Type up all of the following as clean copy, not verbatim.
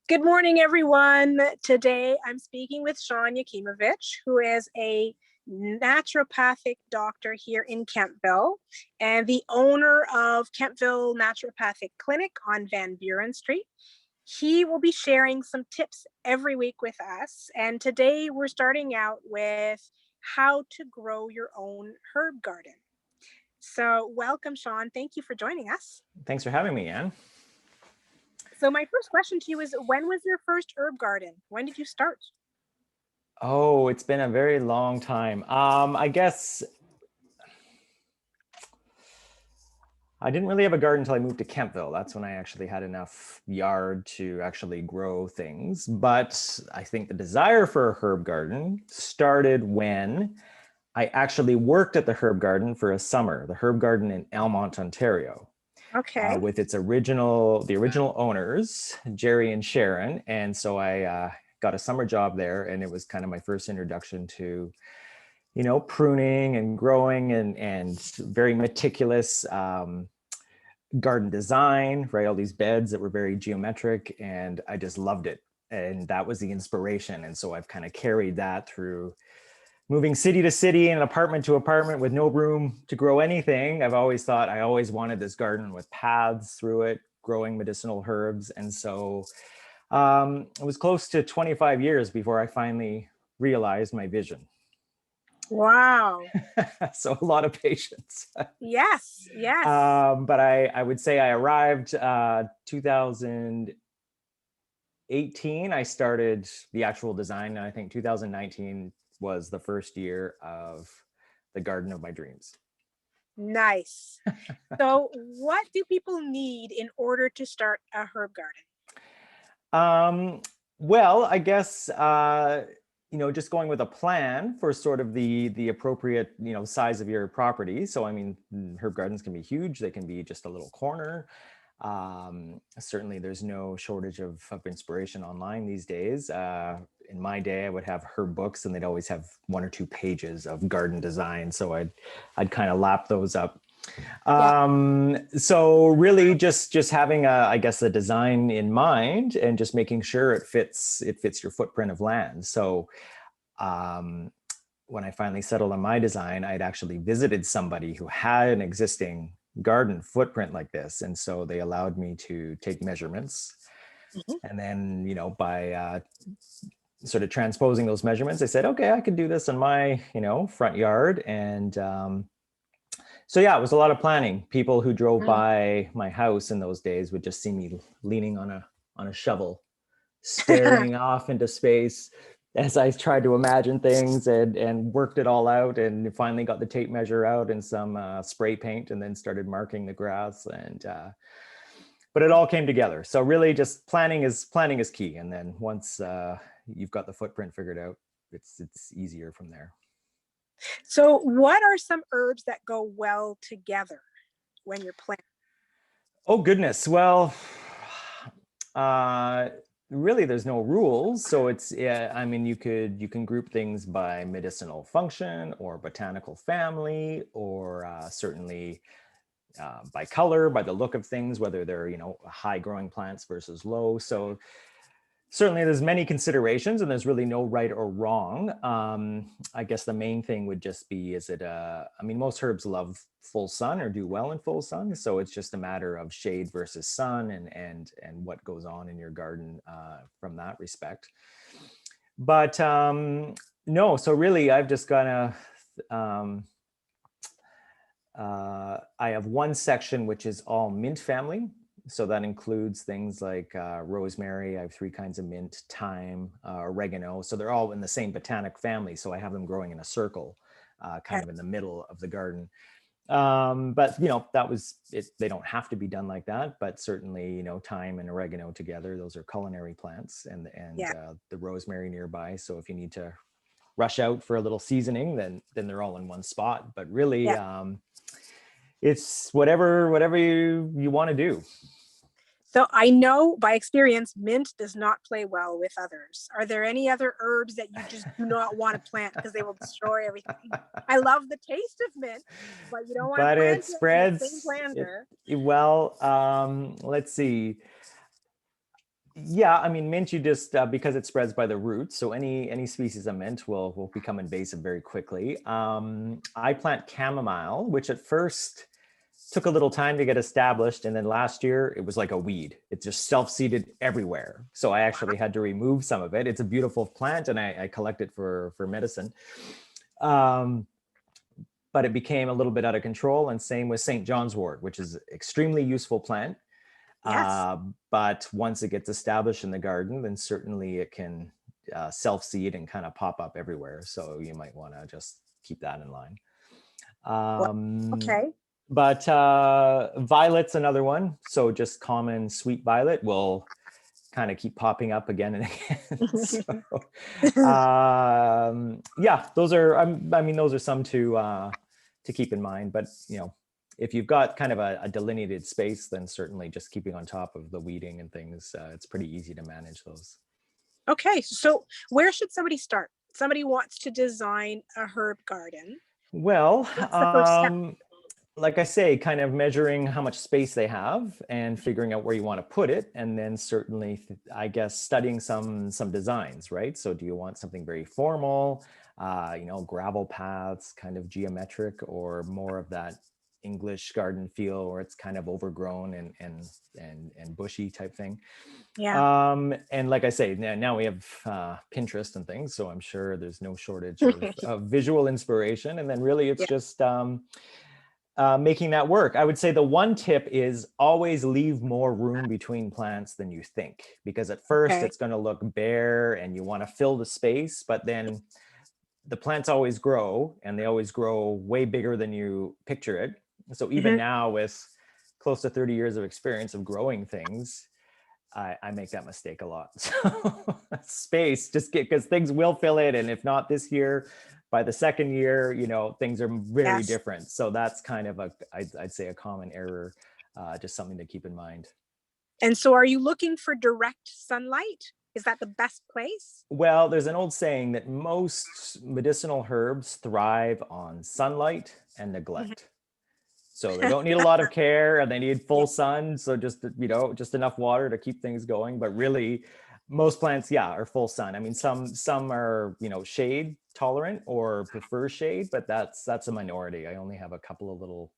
Good morning, everyone. Today I'm speaking with Shawn Yakimovich, who is a naturopathic doctor here in Kentville and the owner of Kentville Naturopathic Clinic on Van Buren Street. He will be sharing some tips every week with us. And today we're starting out with how to grow your own herb garden. So welcome, Shawn. Thank you for joining us. Thanks for having me, Anne. So my first question to you is, when was your first herb garden? When did you start? Oh, it's been a very long time. I guess I didn't really have a garden until I moved to Kentville. That's when I actually had enough yard to actually grow things. But I think the desire for a herb garden started when I actually worked at the herb garden for a summer, the herb garden in Elmont, Ontario. Okay. With the original owners, Jerry and Sharon. And so I got a summer job there, and it was kind of my first introduction to, pruning and growing and very meticulous garden design, right? All these beds that were very geometric, and I just loved it. And that was the inspiration. And so I've kind of carried that through moving city to city and apartment to apartment with no room to grow anything. I've always thought I always wanted this garden with paths through it, growing medicinal herbs. And so it was close to 25 years before I finally realized my vision. Wow. So a lot of patience. Yes. But I would say I arrived 2018. I started the actual design. And I think 2019 was the first year of the garden of my dreams. Nice. So what do people need in order to start a herb garden? Well, I guess, just going with a plan for sort of the appropriate, size of your property. So, I mean, herb gardens can be huge. They can be just a little corner. Certainly there's no shortage of inspiration online these days. In my day, I would have herb books, and they'd always have 1 or 2 pages of garden design. So I'd kind of lap those up. So really just having I guess a design in mind, and just making sure it fits your footprint of land. So when I finally settled on my design, I'd actually visited somebody who had an existing garden footprint like this. And so they allowed me to take measurements. And then, by sort of transposing those measurements, I said, okay, I could do this in my, front yard. And so yeah, it was a lot of planning. People who drove by my house in those days would just see me leaning on a shovel, staring off into space as I tried to imagine things and worked it all out, and finally got the tape measure out and some spray paint, and then started marking the grass. And but it all came together. So really just planning is key. And then once you've got the footprint figured out, it's easier from there. So what are some herbs that go well together when you're planting? Oh, goodness. Well, really, there's no rules. So it's, I mean, you can group things by medicinal function or botanical family, or certainly by color, by the look of things, whether they're, high growing plants versus low. So certainly there's many considerations, and there's really no right or wrong. I guess the main thing would just be, I mean, most herbs love full sun or do well in full sun. So it's just a matter of shade versus sun, and what goes on in your garden from that respect. But no, so really I've just got I have one section which is all mint family. So that includes things like rosemary. I have 3 kinds of mint, thyme, oregano. So they're all in the same botanic family. So I have them growing in a circle, kind of in the middle of the garden. But that was it. They don't have to be done like that, but certainly, thyme and oregano together, those are culinary plants, and the rosemary nearby. So if you need to rush out for a little seasoning, then they're all in one spot. But really, it's whatever you want to do. So I know by experience, mint does not play well with others. Are there any other herbs that you just do not want to plant because they will destroy everything? I love the taste of mint, but you don't want to plant it spreads. In the same planter. Let's see. Yeah, I mean, mint, you just, because it spreads by the roots, so any species of mint will become invasive very quickly. I plant chamomile, which at first took a little time to get established, and then last year it was like a weed. It just self-seeded everywhere. So I actually had to remove some of it. It's a beautiful plant, and I collect it for medicine. Um, but it became a little bit out of control, and same with St. John's wort, which is extremely useful plant. Yes. But once it gets established in the garden, then certainly it can self-seed and kind of pop up everywhere. So you might want to just keep that in line. Well, Um, okay. but violet's another one. So just common sweet violet will kind of keep popping up again and again. So yeah, those are, I mean, those are some to keep in mind. But if you've got kind of a delineated space, then certainly just keeping on top of the weeding and things, it's pretty easy to manage those. Okay, so where should somebody start? Somebody wants to design a herb garden. Well, What's the first step? like I say, kind of measuring how much space they have and figuring out where you want to put it, and then certainly, I guess, studying some designs, right? So, do you want something very formal, gravel paths, kind of geometric, or more of that English garden feel, where it's kind of overgrown and bushy type thing? Yeah. And like I say, now we have Pinterest and things, so I'm sure there's no shortage of visual inspiration. And then really, it's Yeah. just making that work. I would say the one tip is always leave more room between plants than you think, because at first Okay. it's going to look bare and you want to fill the space, but then the plants always grow, and they always grow way bigger than you picture it. So even Hmm. now, with close to 30 years of experience of growing things, I make that mistake a lot. So space, just because things will fill it, and if not this year, by the second year, things are very Yes. different. So that's kind of I'd say a common error, just something to keep in mind. And so are you looking for direct sunlight? Is that the best place? Well, there's an old saying that most medicinal herbs thrive on sunlight and Mhm. neglect. So they don't need a lot of care, and they need Yeah. full sun. So just enough water to keep things going. But really, most plants, yeah, are full sun. I mean, some are shade tolerant or prefer shade, but that's a minority. I only have a couple of little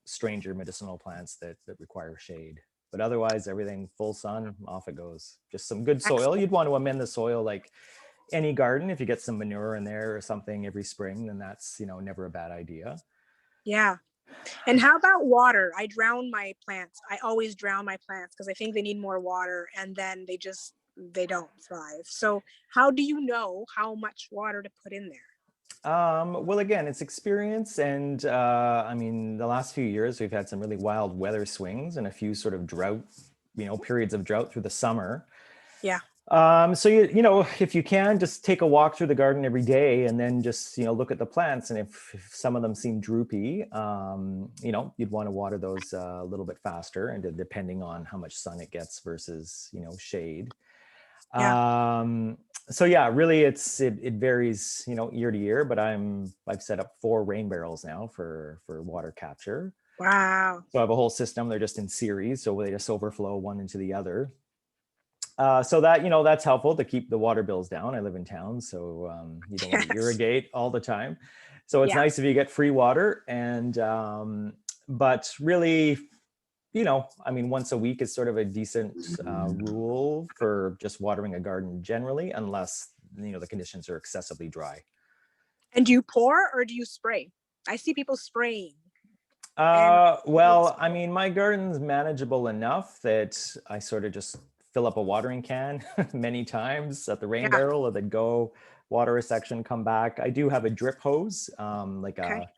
stranger medicinal plants that require shade. But otherwise, everything full sun, off it goes. Just some good soil. Excellent. You'd want to amend the soil like any garden. If you get some manure in there or something every spring, then that's never a bad idea. Yeah. And how about water? I drown my plants. I always drown my plants because I think they need more water, and then they don't thrive. So how do you know how much water to put in there? Well, again, it's experience, and I mean, the last few years we've had some really wild weather swings and a few sort of drought, periods of drought through the summer. Yeah. So if you can, just take a walk through the garden every day, and then just look at the plants, and if some of them seem droopy, you'd want to water those a little bit faster, and depending on how much sun it gets versus shade. Yeah. Um, so yeah, really, it varies year to year, but I've set up 4 rain barrels now for water capture. Wow. So I have a whole system. They're just in series, so they just overflow one into the other. So that that's helpful to keep the water bills down. I live in town, so you don't want to Yes. irrigate all the time. So it's Yeah. nice if you get free water. And but really, I mean, once a week is sort of a decent rule for just watering a garden generally, unless the conditions are excessively dry. And do you pour or do you spray? I see people spraying and Well, I mean, my garden's manageable enough that I sort of just fill up a watering can many times at the rain yeah. barrel, and then go water a section, come back. I do have a drip hose, like Okay. a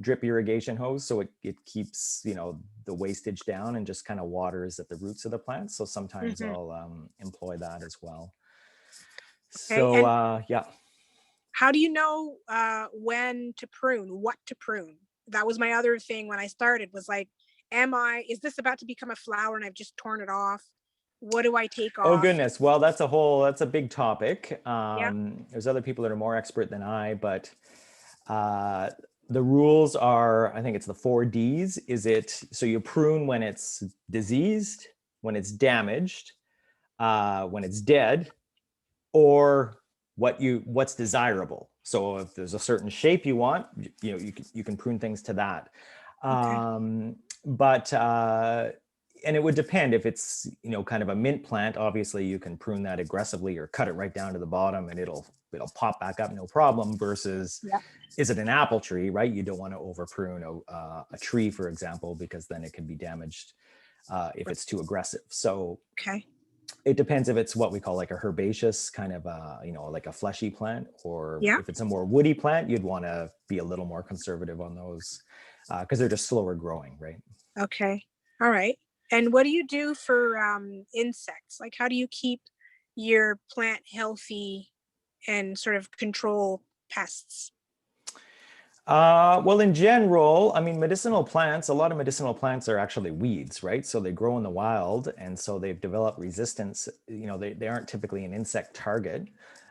drip irrigation hose, so it keeps the wastage down and just kind of waters at the roots of the plants. So sometimes Hmm. I'll employ that as well. Okay. So And yeah. how do you know when to prune, what to prune? That was my other thing when I started was like, is this about to become a flower and I've just torn it off? What do I take Oh off? goodness. Well, that's a big topic. Yeah. There's other people that are more expert than I, but uh, the rules are, I think it's the 4 Ds. So you prune when it's diseased, when it's damaged, when it's dead, or what's desirable. So if there's a certain shape you want, you can prune things to that. Okay. But and it would depend if it's kind of a mint plant. Obviously, you can prune that aggressively or cut it right down to the bottom, and it'll pop back up no problem. Versus, Yeah. is it an apple tree? Right, you don't want to over prune a tree, for example, because then it can be damaged if it's too aggressive. So Okay. it depends if it's what we call like a herbaceous kind of like a fleshy plant, or Yeah. if it's a more woody plant, you'd want to be a little more conservative on those because they're just slower growing, right? Okay. All right. And what do you do for insects? Like, how do you keep your plant healthy and sort of control pests? Well, in general, I mean, a lot of medicinal plants are actually weeds, right? So they grow in the wild, and so they've developed resistance. They aren't typically an insect target,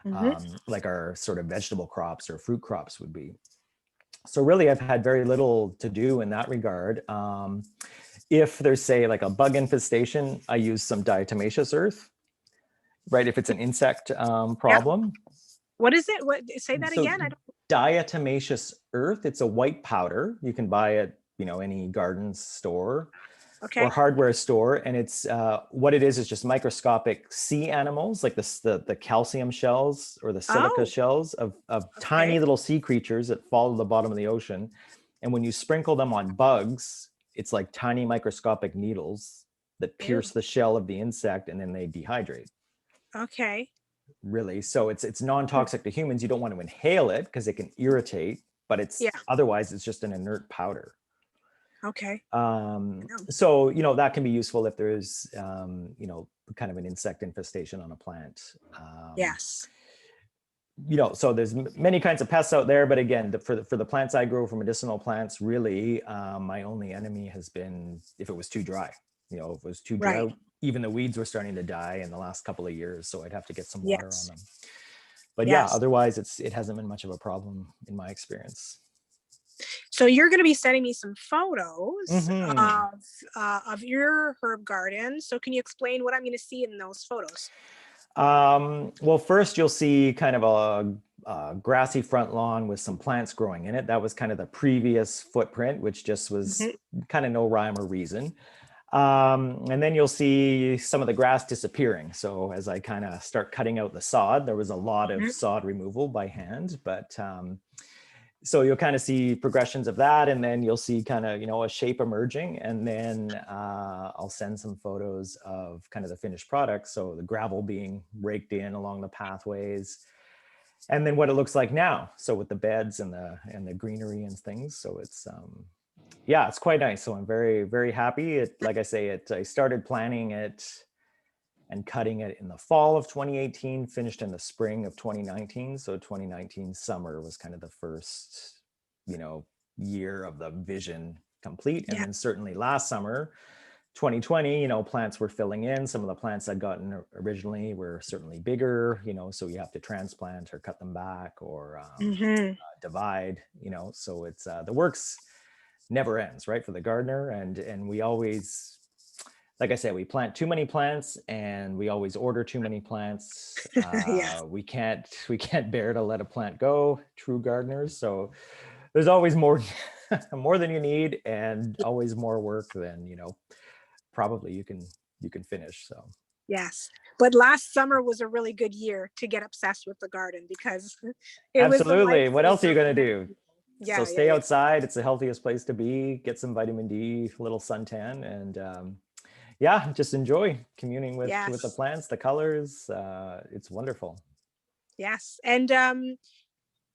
Mm-hmm. like our sort of vegetable crops or fruit crops would be. So really, I've had very little to do in that regard. If there's, say, like a bug infestation, I use some diatomaceous earth, right? If it's an insect Yeah. problem. What is it? What? Say that So again. I don't. diatomaceous earth, it's a white powder. You can buy it, any garden store or Okay. hardware store. And it's what it is just microscopic sea animals, like the calcium shells or the silica Oh. shells of Okay. tiny little sea creatures that fall to the bottom of the ocean. And when you sprinkle them on bugs, it's like tiny microscopic needles that Ew. pierce the shell of the insect, and then they dehydrate. Okay. Really. So it's non-toxic to humans. You don't want to inhale it because it can irritate, but Yeah. otherwise it's just an inert powder. Okay. So that can be useful if there's kind of an insect infestation on a plant. Yes. So there's many kinds of pests out there, but again, for the plants I grow, for medicinal plants, really, my only enemy has been if it was too dry. If it was too Right. dry, even the weeds were starting to die in the last couple of years, so I'd have to get some water on Yes. them. But yeah, Yes. otherwise it hasn't been much of a problem in my experience. So you're going to be sending me some photos Mm-hmm. of your herb garden. So can you explain what I'm going to see in those photos? Well, first you'll see kind of a grassy front lawn with some plants growing in it. That was kind of the previous footprint, which just was kind of no rhyme or reason. And then you'll see some of the grass disappearing. So as I kind of start cutting out the sod, there was a lot of sod removal by hand, but so you'll kind of see progressions of that, and then you'll see kind of, a shape emerging, and then I'll send some photos of kind of the finished product. So the gravel being raked in along the pathways, and then what it looks like now. So with the beds and the greenery and things. So it's, yeah, it's quite nice. So I'm very, very happy. Like I say, I started planning it and cutting it in the fall of 2018, finished in the spring of 2019. So 2019 summer was kind of the first, year of the vision complete. And Yeah. then certainly last summer, 2020, plants were filling in. Some of the plants I'd gotten originally were certainly bigger, so you have to transplant or cut them back or divide, so it's the work's never ends, right, for the gardener. And we always, like I said, we plant too many plants and we always order too many plants. Yes. We can't bear to let a plant go, true gardeners. So there's always more more than you need, and always more work than probably you can finish. So Yes. But last summer was a really good year to get obsessed with the garden because it was a absolutely. What else are you lifesaver going for to many do? people. So Yeah, yeah, stay yeah. outside. It's the healthiest place to be. Get some vitamin D, a little suntan, and yeah, just enjoy communing with the Yes. plants, the colors. It's wonderful. Yes. And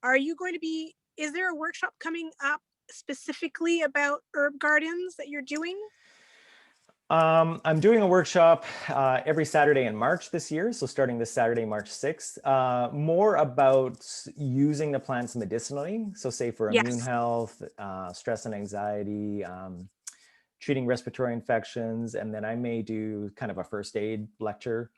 are you going to be, is there a workshop coming up specifically about herb gardens that you're doing? I'm doing a workshop every Saturday in March this year. So starting this Saturday, March 6th, more about using the plants medicinally. So say for immune Yes. health, stress and anxiety, treating respiratory infections. And then I may do kind of a first aid lecture.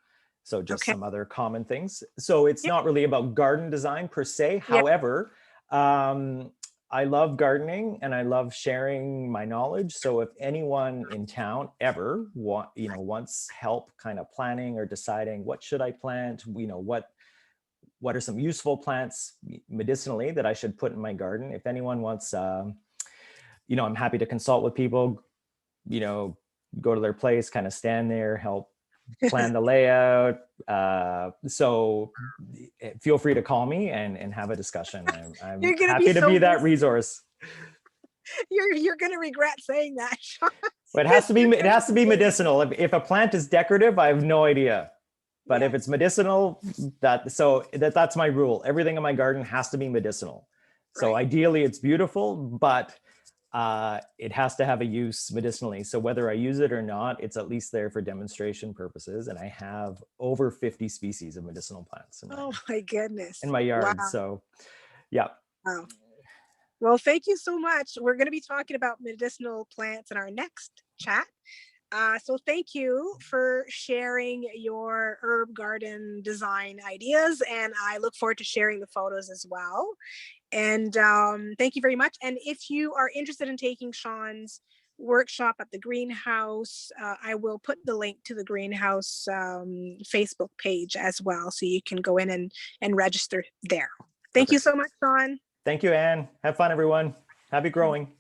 So just Okay. some other common things. So it's Yep. not really about garden design per se. Yeah. However, um, I love gardening and I love sharing my knowledge. So if anyone in town ever wants help kind of planning or deciding what should I plant, what are some useful plants medicinally that I should put in my garden. If anyone wants, I'm happy to consult with people, go to their place, kind of stand there, help plan the layout. So feel free to call me and have a discussion. I'm You're gonna be happy to so be that resource. you're gonna regret saying that, Shawn. But it has to be medicinal. If a plant is decorative, I have no idea. But if it's medicinal, that's my rule. Everything in my garden has to be medicinal. So ideally it's beautiful, but it has to have a use medicinally. So whether I use it or not, it's at least there for demonstration purposes. And I have over 50 species of medicinal plants my goodness. in my yard. Wow. So yeah. Wow. Well, thank you so much. We're going to be talking about medicinal plants in our next chat. So thank you for sharing your herb garden design ideas. And I look forward to sharing the photos as well. And thank you very much. And if you are interested in taking Shawn's workshop at the greenhouse, I will put the link to the greenhouse Facebook page as well. So you can go in and register there. Thank you so much, Shawn. Thank you, Anne. Have fun, everyone. Happy growing.